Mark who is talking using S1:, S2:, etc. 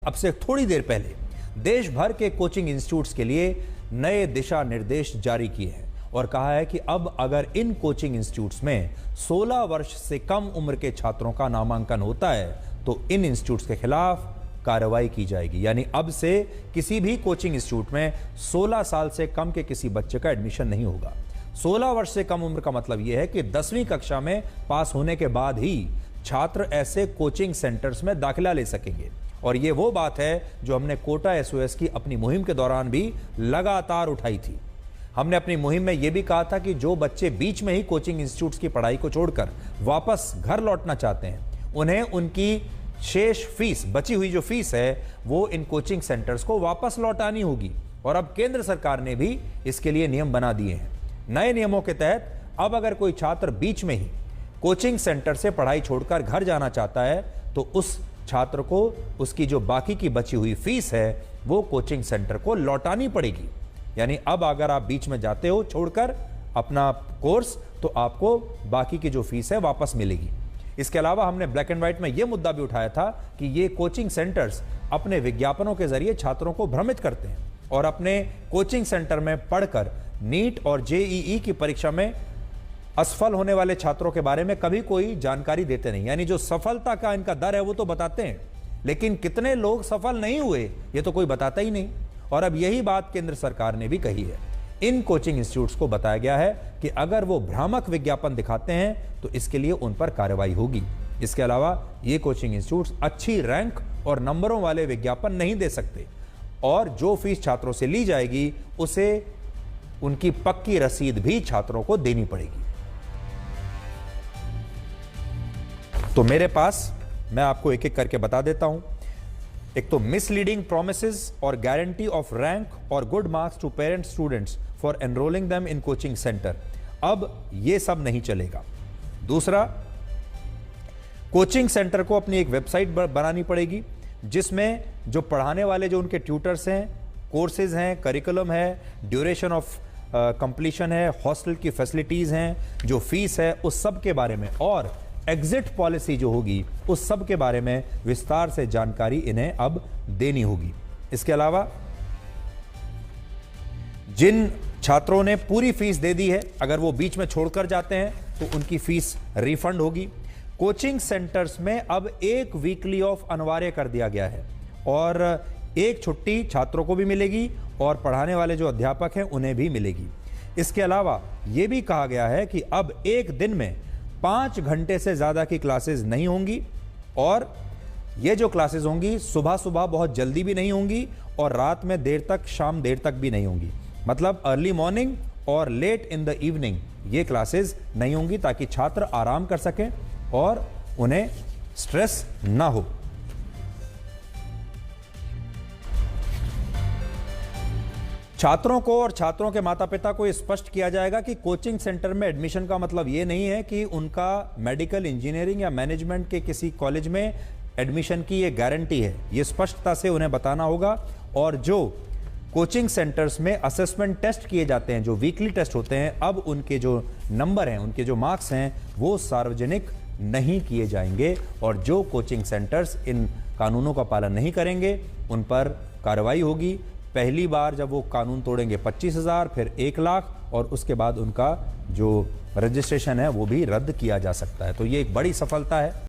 S1: अब से थोड़ी देर पहले देश भर के कोचिंग इंस्टीट्यूट्स के लिए नए दिशा निर्देश जारी किए हैं और कहा है कि अब अगर इन कोचिंग इंस्टीट्यूट्स में 16 वर्ष से कम उम्र के छात्रों का नामांकन होता है तो इन इंस्टीट्यूट्स के खिलाफ कार्रवाई की जाएगी। यानी अब से किसी भी कोचिंग इंस्टीट्यूट में 16 साल से कम के किसी बच्चे का एडमिशन नहीं होगा। 16 वर्ष से कम उम्र का मतलब यह है कि 10वीं कक्षा में पास होने के बाद ही छात्र ऐसे कोचिंग सेंटर्स में दाखिला ले सकेंगे। और ये वो बात है जो हमने कोटा एसओएस की अपनी मुहिम के दौरान भी लगातार उठाई थी। हमने अपनी मुहिम में यह भी कहा था कि जो बच्चे बीच में ही कोचिंग इंस्टीट्यूट्स की पढ़ाई को छोड़कर वापस घर लौटना चाहते हैं, उन्हें उनकी शेष फीस, बची हुई जो फीस है, वो इन कोचिंग सेंटर्स को वापस लौटानी होगी। और अब केंद्र सरकार ने भी इसके लिए नियम बना दिए हैं। नए नियमों के तहत अब अगर कोई छात्र बीच में ही कोचिंग सेंटर से पढ़ाई छोड़कर घर जाना चाहता है तो उस छात्र को उसकी जो बाकी की बची हुई फीस है वो कोचिंग सेंटर को लौटानी पड़ेगी। यानी अब अगर आप बीच में जाते हो छोड़कर अपना कोर्स तो आपको बाकी की जो फीस है वापस मिलेगी। इसके अलावा हमने ब्लैक एंड व्हाइट में यह मुद्दा भी उठाया था कि ये कोचिंग सेंटर्स अपने विज्ञापनों के जरिए छात्रों को भ्रमित करते हैं और अपने कोचिंग सेंटर में पढ़कर नीट और जेईई की परीक्षा में असफल होने वाले छात्रों के बारे में कभी कोई जानकारी देते नहीं। यानी जो सफलता का इनका दर है वो तो बताते हैं, लेकिन कितने लोग सफल नहीं हुए ये तो कोई बताता ही नहीं। और अब यही बात केंद्र सरकार ने भी कही है। इन कोचिंग इंस्टीट्यूट्स को बताया गया है कि अगर वो भ्रामक विज्ञापन दिखाते हैं तो इसके लिए उन पर कार्रवाई होगी। इसके अलावा ये कोचिंग इंस्टीट्यूट्स अच्छी रैंक और नंबरों वाले विज्ञापन नहीं दे सकते और जो फीस छात्रों से ली जाएगी उसे उनकी पक्की रसीद भी छात्रों को देनी पड़ेगी। तो मेरे पास, मैं आपको एक एक करके बता देता हूं। एक तो मिसलीडिंग प्रोमिसेस और गारंटी ऑफ रैंक और good marks to parents students for enrolling them in coaching centre, अब ये सब नहीं चलेगा। दूसरा, कोचिंग सेंटर को अपनी एक वेबसाइट बनानी पड़ेगी जिसमें जो पढ़ाने वाले जो उनके ट्यूटर्स हैं, कोर्सेज हैं, करिकुलम है, ड्यूरेशन ऑफ कंप्लीशन है, हॉस्टल की फैसिलिटीज हैं, जो फीस है, उस सब के बारे में और एग्जिट पॉलिसी जो होगी उस सब के बारे में विस्तार से जानकारी इन्हें अब देनी होगी। इसके अलावा जिन छात्रों ने पूरी फीस दे दी है, अगर वो बीच में छोड़कर जाते हैं तो उनकी फीस रिफंड होगी। कोचिंग सेंटर्स में अब एक वीकली ऑफ अनिवार्य कर दिया गया है और एक छुट्टी छात्रों को भी मिलेगी और पढ़ाने वाले जो अध्यापक हैं उन्हें भी मिलेगी। इसके अलावा यह भी कहा गया है कि अब एक दिन में 5 घंटे से ज़्यादा की क्लासेस नहीं होंगी और ये जो क्लासेस होंगी सुबह सुबह बहुत जल्दी भी नहीं होंगी और रात में देर तक, शाम देर तक भी नहीं होंगी। मतलब अर्ली मॉर्निंग और लेट इन द इवनिंग ये क्लासेस नहीं होंगी ताकि छात्र आराम कर सकें और उन्हें स्ट्रेस ना हो। छात्रों को और छात्रों के माता पिता को स्पष्ट किया जाएगा कि कोचिंग सेंटर में एडमिशन का मतलब ये नहीं है कि उनका मेडिकल, इंजीनियरिंग या मैनेजमेंट के किसी कॉलेज में एडमिशन की ये गारंटी है। ये स्पष्टता से उन्हें बताना होगा। और जो कोचिंग सेंटर्स में असेसमेंट टेस्ट किए जाते हैं, जो वीकली टेस्ट होते हैं, अब उनके जो नंबर हैं, उनके जो मार्क्स हैं, वो सार्वजनिक नहीं किए जाएंगे और जो कोचिंग सेंटर्स इन कानूनों का पालन नहीं करेंगे उन पर कार्रवाई होगी। पहली बार जब वो कानून तोड़ेंगे 25,000, फिर 1 लाख और उसके बाद उनका जो रजिस्ट्रेशन है वो भी रद्द किया जा सकता है। तो ये एक बड़ी सफलता है।